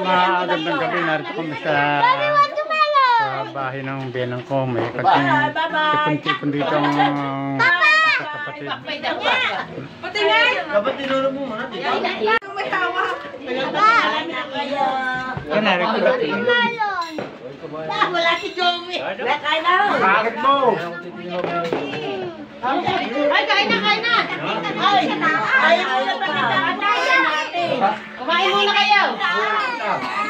Magandang gabi, narito kami sa bahay ng biyanang ko. May kating tipon-tipon dito ang kapatid. Dapat tinuro mo muna. May hawak. Narito natin. Wala si Joey. Kain na. Bakit mo? Ay, kain na, kain na. Ay, ayaw mo na pagkitaan natin. Kumain muna kayo.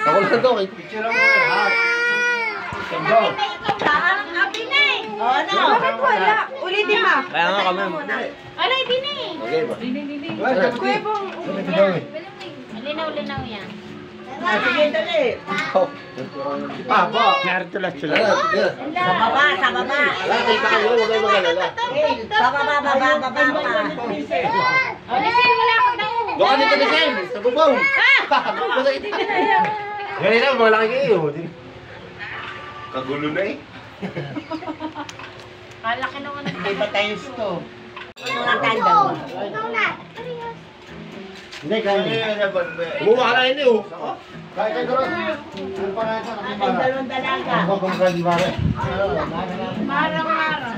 Ako lang ito. Picture mo eh. Ikaw lang, abi na eh. Oh, no. Bakit wala? Ulitin mo. Kaya nga kami. Ano, hindi na eh. Okay ba? Kuwebong. Linaw-linaw yan. Sige, dali. Po. Narito lang sila. Sa baba, sa baba. Kita kayo, huwag kayo mag-alala. Sa baba, baba, baba. O, Lisel, wala akong daw. Doon dito ni Sam, sa bubong. Ganyan na, malaki kayo. Kagulo na eh. Kalaki nung ano. Iba times to. Mga tanda mo. Hindi, kaya Bumuha ka na hindi oh. Kaya kayo doon. Ano pa nga sa Ay, dalawang dalaga. Ano kung kaya di ba rin? Marang-marang.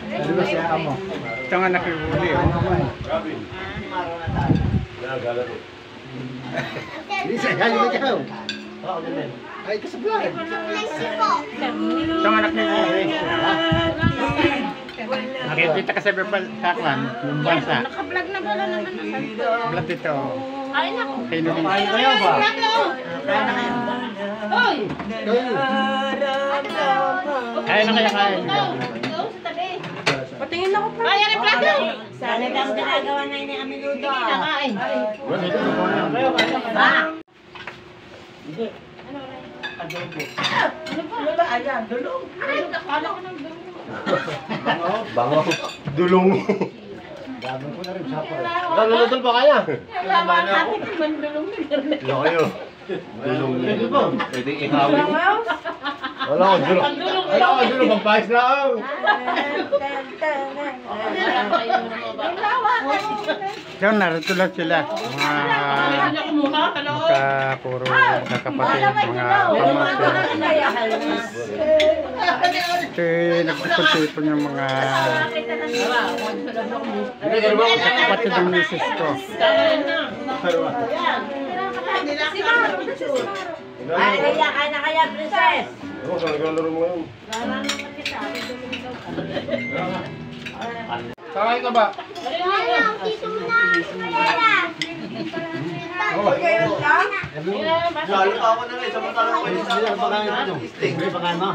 Ano ba siya mo? Ito nga nakihuli. Grabe. Nagala to. Lisa, kaya mo ikaw. Oo, ganun. Ay, kasablan. Ito nga nakihuli. Nakikita ka sa saklan, yung bansa. Naka-vlog na pala naman. Vlog dito. Ay, naku. Pinunin. Kayo ba? Hoy! Kaya na kaya kaya. Ikaw sa tabi. Patingin ako pa. Ay, ari plato. Sana lang ginagawa na yun ang minuto. Sige na, kain. Ha? Ano ba? Ayan, dulong. Akala ko ng dulong. Bango. Dulong. Dami ko na rin sa pa. Nalulutol pa kaya? Wala natin naman dulong. Laki yun. Dulong yun. Pwede ihawin. Wala ko dulong. Wala ko dulong. Pagpahis lang. Ito narito lang sila. Mga puro kakapatid, mga pamangkin. Ito nagtipon yung mga kapatid ng misis ko. Ay, kaya na kaya, princess. Ano ka naglalaro mo ngayon? Sakay ka ba? Lalo pa ako na rin. Samantala ko kayo sa steak. May pakain mo?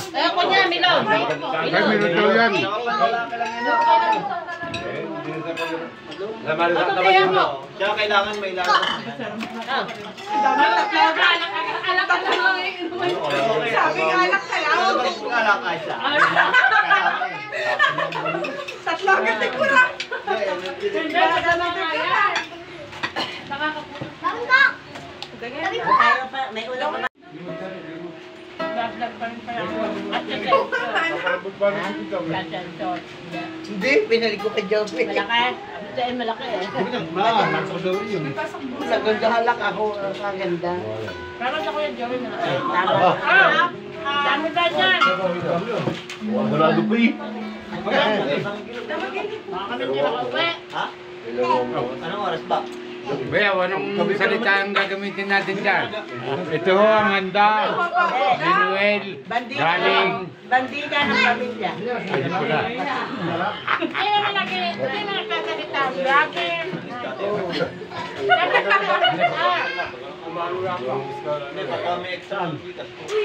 Ayaw ko niya, Milo. Ay, minuto yan. Kaya kailangan may lalaki. Sabi nga anak ka lang. Alak ka siya. Tatlo agad na kura. May ulang pa. Hindi, pinalik ko kay Joby. Malaki. Abitayin malaki eh. Nagagahalak ako sa ganda. Pero sa Kuya Joey malaki. Tama. Dami ba dyan? Wala dupi. Baka kami hindi makauwi. Ha? Anong oras ba? Bea, anong salita ang gagamitin natin dyan? Ito ang handa. Binuel. Galing. Bandida ng pamilya. Hindi pula. Hindi naman nagsasalita. Grabe.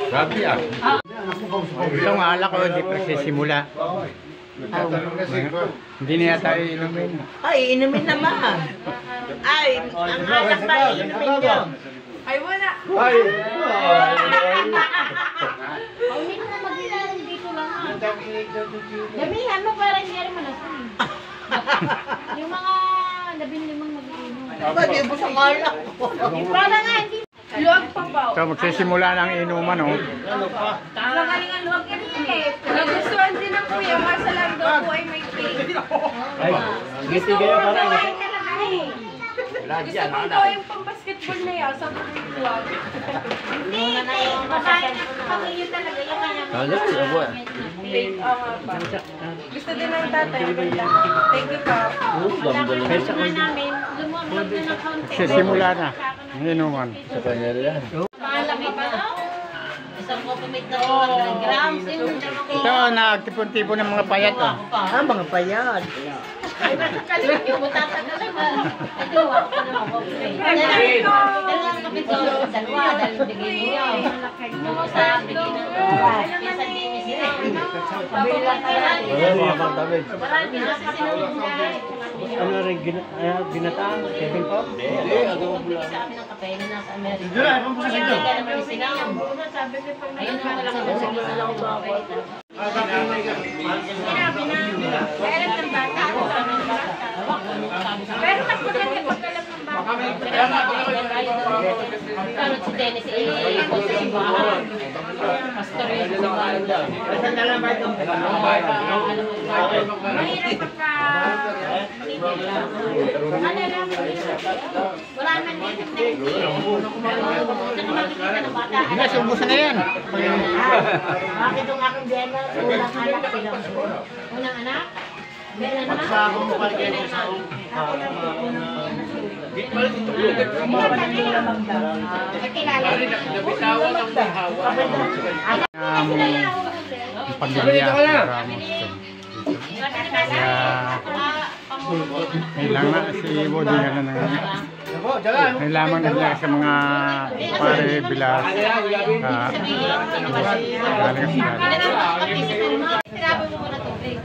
Grabe ah. Ito ang alak ko, hindi pa nagsisimula. Hindi niya tayo inumin. Ay, inumin naman. Ay, ang alak ba inumin nyo? Ay, wala. Ay! Hindi mo na mag-ilan dito lang. Damihan mo para hindi rin malasin. Yung mga labing-limang mag-iinom. Pwede mo sa alak. Para nga, hindi. Luwag pa ba? So magsisimula ng inuman oh. Magaling ang luwag yan eh. Nagustuhan din ng kuya, masalang daw po ay may cake. Ay, giti kayo para. Gawain talaga eh. Gusto kong gawin pang basketball na yan sa vlog. Hindi, makain ang pamilya talaga yung kanyang. Gusto din ng tatay. Thank you pa. Kaya namin, lumamag na ng konti. Sisimula na. Inuman. Sa kanya rin. Malaki pa, no? Isang kopimate na 200 grams. Ito, nagtipon-tipon ng mga payat. Oh. Mga payat. Ay, kalit yung matatagalan na. Ito, ako pa naman kopimate. Dalawang kapit ko, dalawa, dalawang bigay mo yun. Yung sa bigay ng pinsan ni Miss Ray. Pabilang ka lang. Mga pagtabi. Marami na sa sinunod. Ano rin ginataang? Kevin Pop? Hindi, adobo mo lang. Sa amin ang kape na nasa Amerika. Kaya hindi ka naman isigaw. Ayun ang malaki ng sige na lang mga kape. Sinabi na, kailan ng bata ako sa aming bata. Pero mas maganda pagkalam ng bata. Karot si Dennis, iko sa simbahan. Pastor yun sa simbahan. Mahirap pagka... Ano lang, wala naman dito na hindi. Saka makikita ng bata. Hindi, sumusan na yan. Bakit yung aking biyena, unang anak sila. Unang anak? Biyena na? Pagsako mo ka rin sa Kakilala. Ang pamilya. Kailangan si Bodi na ng kailangan na niya sa mga pare bilas. Sinabi mo muna tubig.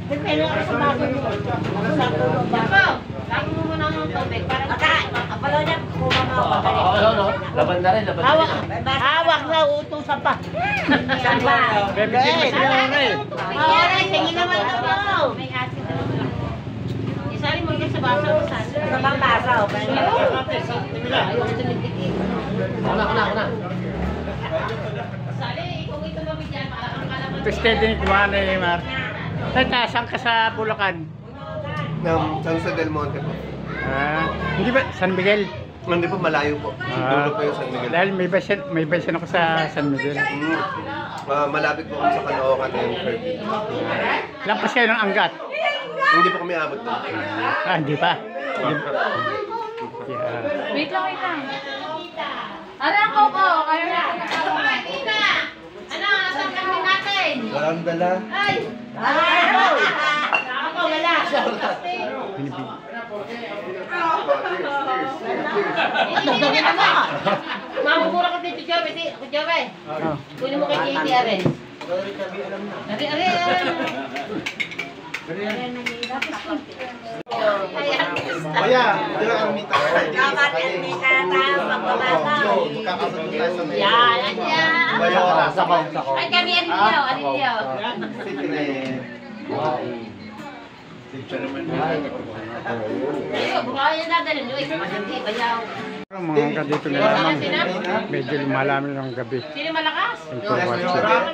Pero ako sa bago mo. Sa tulog ba? Lagi mo muna ng tubig. Para apalo niya kumama ako. Laban na rin, laban na rin. Hawak na utusan pa. Saan ba? Bebe, sige na eh. Sige naman daw. May asin naman. Isali mo yung sa baso. Sa bang baso? Ayaw tumitik. Kuna. Sali, kung ito kami dyan, ang kalaman. Peste din kumahan eh, Mar. Saan ka sa Bulacan? San Jose del Monte po. Hindi ba? San Miguel? Hindi po, malayo po. Dulo po yung San Miguel. Dahil may basin ako sa San Miguel. Malapit po kami sa Caloocan and Fairfield. Lampas kayo ng Angat. Hindi po kami abot doon. Hindi pa. Yeah. Wait lang. Ano ang koko? Kayo na. Ano? Nasaan kami natin? Walang dala. Ay! Ako, wala. Hindi naman. Mamumura ka dito, Joey. Ako, Joey. Kunin mo kay Katie, Aren. Kaya, hindi lang kami tayo. Magkakasabot tayo sa may. Yan. Bayora. Ay, kami, Arinyo. Sige na eh. Bukayan na dali, Luis. Hindi, bayaw. Mga ka dito na lamang. Medyo lumalami ng gabi. Sino malakas? Information.